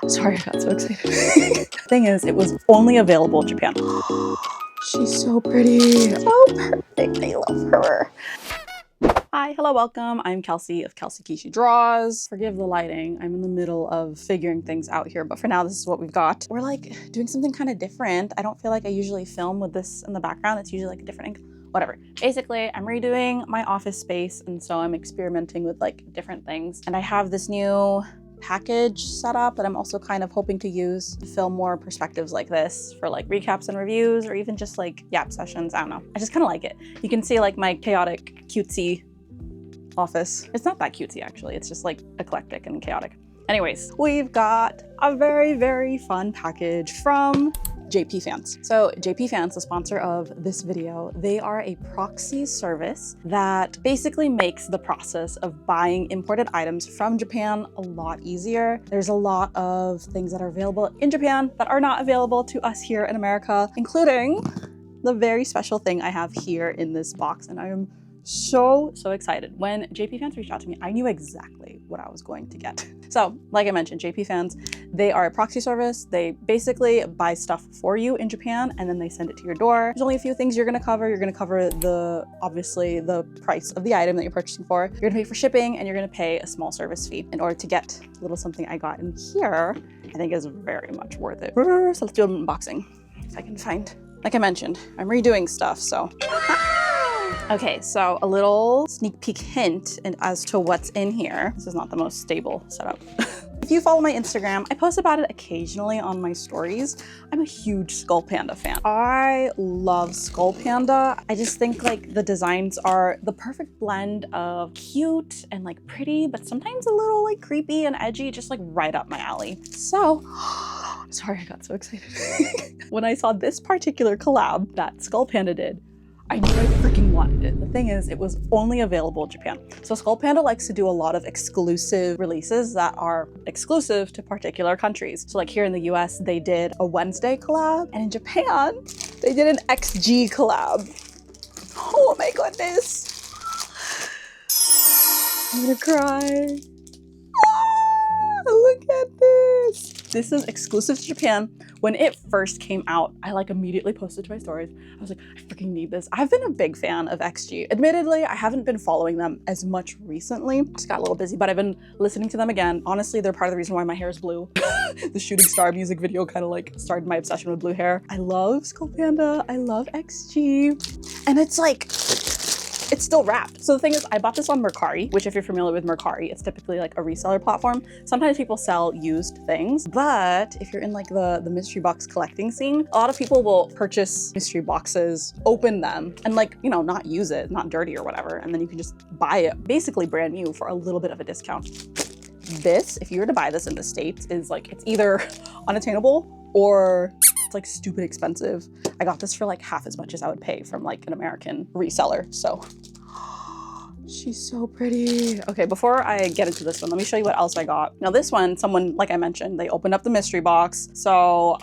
Sorry, I got so excited. Thing is, it was only available in Japan. She's so pretty. So perfect. I love her. Hi, hello, welcome. I'm Kelsey of Kelsey Kishi Draws. Forgive the lighting. I'm in the middle of figuring things out here, but for now, this is what we've got. We're like doing something kind of different. I don't feel like I usually film with this in the background. It's usually like a different angle. Whatever. Basically, I'm redoing my office space, and so I'm experimenting with like different things. And I have this new package set up that I'm also kind of hoping to use to film more perspectives like this for like recaps and reviews, or even just like yap sessions. I don't know. I just kind of like it. You can see like my chaotic, cutesy office. It's not that cutesy actually. It's just like eclectic and chaotic. Anyways, we've got a very, very fun package from JPFans. So JPFans, the sponsor of this video, they are a proxy service that basically makes the process of buying imported items from Japan a lot easier. There's a lot of things that are available in Japan that are not available to us here in America, including the very special thing I have here in this box, and I am so excited. When JPFans reached out to me, I knew exactly what I was going to get. So, like I mentioned, JPFans, they are a proxy service. They basically buy stuff for you in Japan, and then they send it to your door. There's only a few things you're gonna cover. You're gonna cover obviously the price of the item that you're purchasing for. You're gonna pay for shipping, and you're gonna pay a small service fee in order to get a little something I got in here. I think is very much worth it. So let's do an unboxing, if I can find. Like I mentioned, I'm redoing stuff, so. Okay, so a little sneak peek hint as to what's in here. This is not the most stable setup. If you follow my Instagram, I post about it occasionally on my stories. I'm a huge Skull Panda fan. I love Skull Panda. I just think like the designs are the perfect blend of cute and like pretty, but sometimes a little like creepy and edgy, just like right up my alley. So, sorry, I got so excited. When I saw this particular collab that Skull Panda did, I knew I freaking wanted it. The thing is, it was only available in Japan. So Skull Panda likes to do a lot of exclusive releases that are exclusive to particular countries. So like here in the US, they did a Wednesday collab, and in Japan, they did an XG collab. Oh my goodness. I'm gonna cry. Look at this. This is exclusive to Japan. When it first came out, I like immediately posted to my stories. I was like, I freaking need this. I've been a big fan of XG. Admittedly, I haven't been following them as much recently. Just got a little busy, but I've been listening to them again. Honestly, they're part of the reason why my hair is blue. The Shooting Star music video kind of like started my obsession with blue hair. I love Skull Panda. I love XG. And it's like, it's still wrapped. So the thing is, I bought this on Mercari, which if you're familiar with Mercari, it's typically like a reseller platform. Sometimes people sell used things, but if you're in like the mystery box collecting scene, a lot of people will purchase mystery boxes, open them, and like, you know, not use it, not dirty or whatever, and then you can just buy it basically brand new for a little bit of a discount. This, if you were to buy this in the States, is like, it's either unattainable or it's like stupid expensive. I got this for like half as much as I would pay from like an American reseller. So she's so pretty. Okay, before I get into this one, let me show you what else I got. Now this one, someone, like I mentioned, they opened up the mystery box. So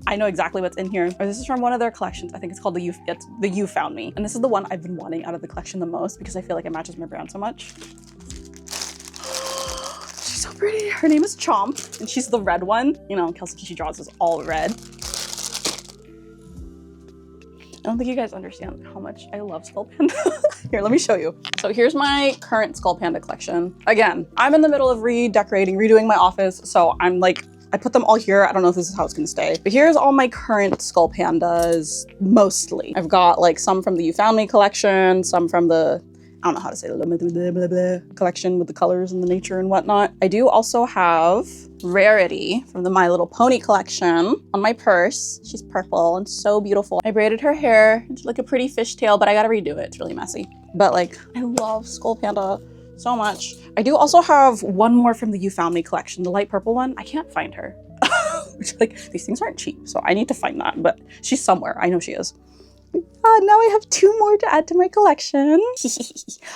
I know exactly what's in here. This is from one of their collections. I think it's called the You Found Me. And this is the one I've been wanting out of the collection the most because I feel like it matches my brand so much. She's so pretty. Her name is Chomp, and she's the red one. You know, Kelsey Kishi Draws is all red. I don't think you guys understand how much I love Skull Panda. Here, let me show you. So here's my current Skull Panda collection. Again, I'm in the middle of redoing my office. So I'm like, I put them all here. I don't know if this is how it's gonna stay, but here's all my current Skull Pandas, mostly. I've got like some from the You Found Me collection, some from the, I don't know how to say the collection with the colors and the nature and whatnot. I do also have Rarity from the My Little Pony collection on my purse. She's purple and so beautiful. I braided her hair into like a pretty fishtail, but I gotta redo it. It's really messy. But like, I love Skull Panda so much. I do also have one more from the You Found Me collection, the light purple one. I can't find her. Which like, these things aren't cheap, so I need to find that, but she's somewhere. I know she is. Now I have 2 more to add to my collection.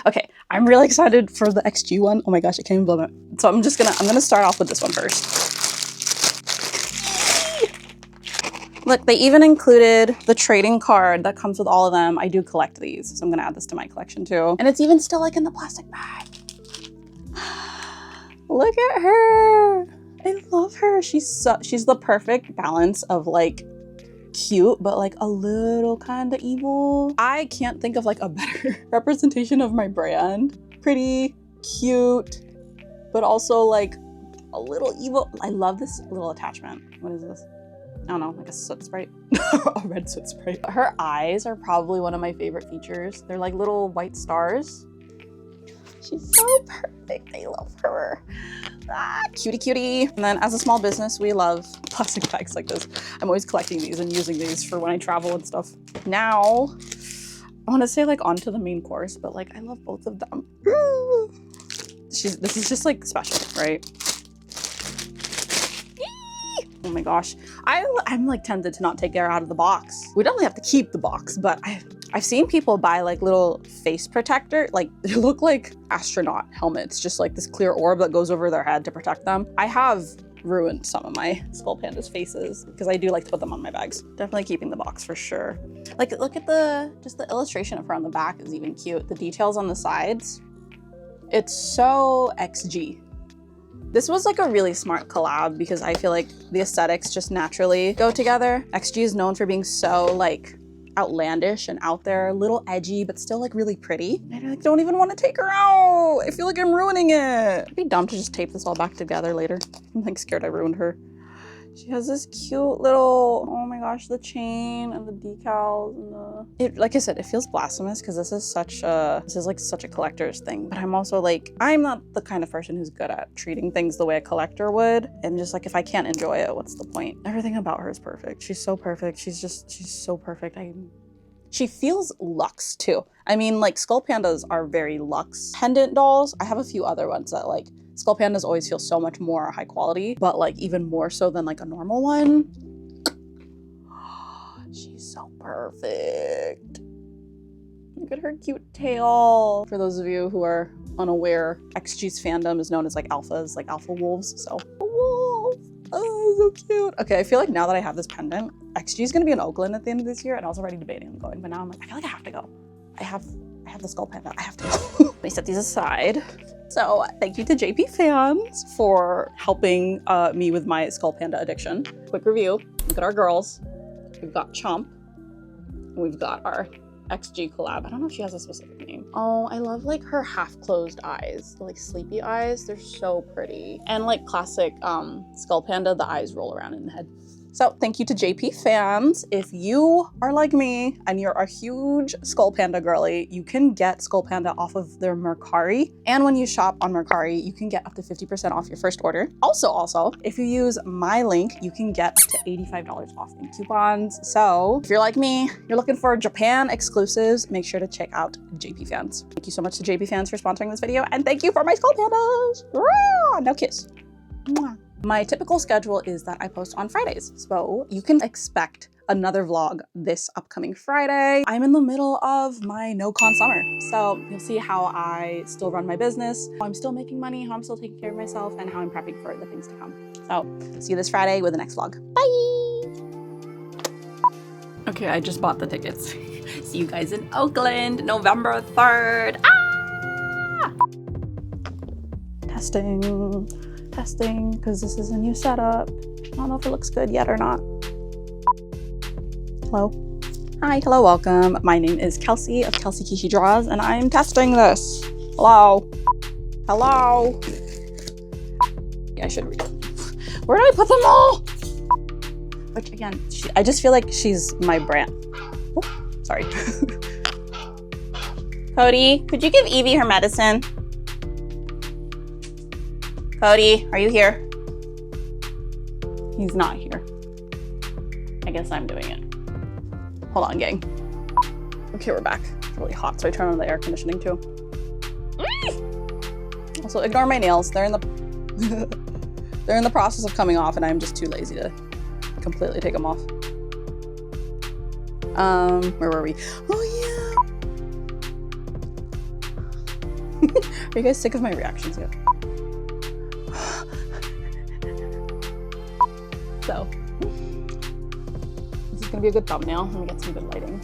Okay, I'm really excited for the XG one. Oh my gosh, I can't even believe it. So I'm gonna start off with this one first. Look, they even included the trading card that comes with all of them. I do collect these, so I'm gonna add this to my collection too. And it's even still like in the plastic bag. Look at her. I love her. She's the perfect balance of like cute, but like a little kind of evil. I can't think of like a better representation of my brand. Pretty, cute, but also like a little evil. I love this little attachment. What is this? I don't know, like a soot sprite. A red soot sprite. Her eyes are probably one of my favorite features. They're like little white stars. She's so perfect. I love her. Ah, cutie cutie. And then as a small business, we love plastic bags like this. I'm always collecting these and using these for when I travel and stuff. Now, I want to say like onto the main course, but like I love both of them. This is just like special, right? Oh my gosh. I'm like tempted to not take her out of the box. We definitely have to keep the box, but I've seen people buy like little face protector, like they look like astronaut helmets, just like this clear orb that goes over their head to protect them. I have ruined some of my Skull Pandas faces because I do like to put them on my bags. Definitely keeping the box for sure. Like look at just the illustration of her on the back is even cute. The details on the sides, it's so XG. This was like a really smart collab because I feel like the aesthetics just naturally go together. XG is known for being so like outlandish and out there, a little edgy, but still like really pretty. And I like, don't even want to take her out. I feel like I'm ruining it. It'd be dumb to just tape this all back together later. I'm like scared I ruined her. She has this cute little, oh my gosh, the chain and the decals and like I said, it feels blasphemous because this is like such a collector's thing. But I'm also like, I'm not the kind of person who's good at treating things the way a collector would. And just like, if I can't enjoy it, what's the point? Everything about her is perfect. She's so perfect. She's so perfect. She feels luxe too. I mean, like Skull Pandas are very luxe pendant dolls. I have a few other ones that like, Skull Pandas always feel so much more high quality, but like even more so than like a normal one. She's so perfect. Look at her cute tail. For those of you who are unaware, XG's fandom is known as like alphas, like alpha wolves. So, a wolf. Oh, so cute. Okay, I feel like now that I have this pendant, XG is gonna be in Oakland at the end of this year, and I was already debating on going, but now I'm like, I feel like I have to go. I have the Skull Panda. I have to go. Let me set these aside. So thank you to JPFans for helping me with my Skull Panda addiction. Quick review, look at our girls. We've got Chomp, and we've got our XG collab. I don't know if she has a specific name. Oh, I love like her half closed eyes, the, like sleepy eyes. They're so pretty. And like classic Skull Panda, the eyes roll around in the head. So thank you to JPFans. If you are like me and you're a huge Skull Panda girly, you can get Skull Panda off of their Mercari. And when you shop on Mercari, you can get up to 50% off your first order. Also, if you use my link, you can get up to $85 off in coupons. So if you're like me, you're looking for Japan exclusives, make sure to check out JPFans. Thank you so much to JPFans for sponsoring this video. And thank you for my Skull Pandas. Rah! Now kiss. Mwah. My typical schedule is that I post on Fridays, so you can expect another vlog this upcoming Friday. I'm in the middle of my no-con summer, so you'll see how I still run my business, how I'm still making money, how I'm still taking care of myself, and how I'm prepping for the things to come. So see you this Friday with the next vlog. Bye! Okay, I just bought the tickets. See you guys in Oakland, November 3rd. Ah! Testing, because this is a new setup. I don't know if it looks good yet or not. Hello. Hi, hello, welcome. My name is Kelsey of Kelsey Kishi Draws, and I'm testing this. Hello. Hello. I should read. Where do I put them all? Which again, I just feel like she's my brand. Oh, sorry. Cody, could you give Evie her medicine? Cody, are you here? He's not here. I guess I'm doing it. Hold on, gang. Okay, we're back. It's really hot, so I turn on the air conditioning too. Also, ignore my nails. They're in the they're in the process of coming off, and I'm just too lazy to completely take them off. Where were we? Oh yeah. Are you guys sick of my reactions yet? So, this is gonna be a good thumbnail. Let me get some good lighting.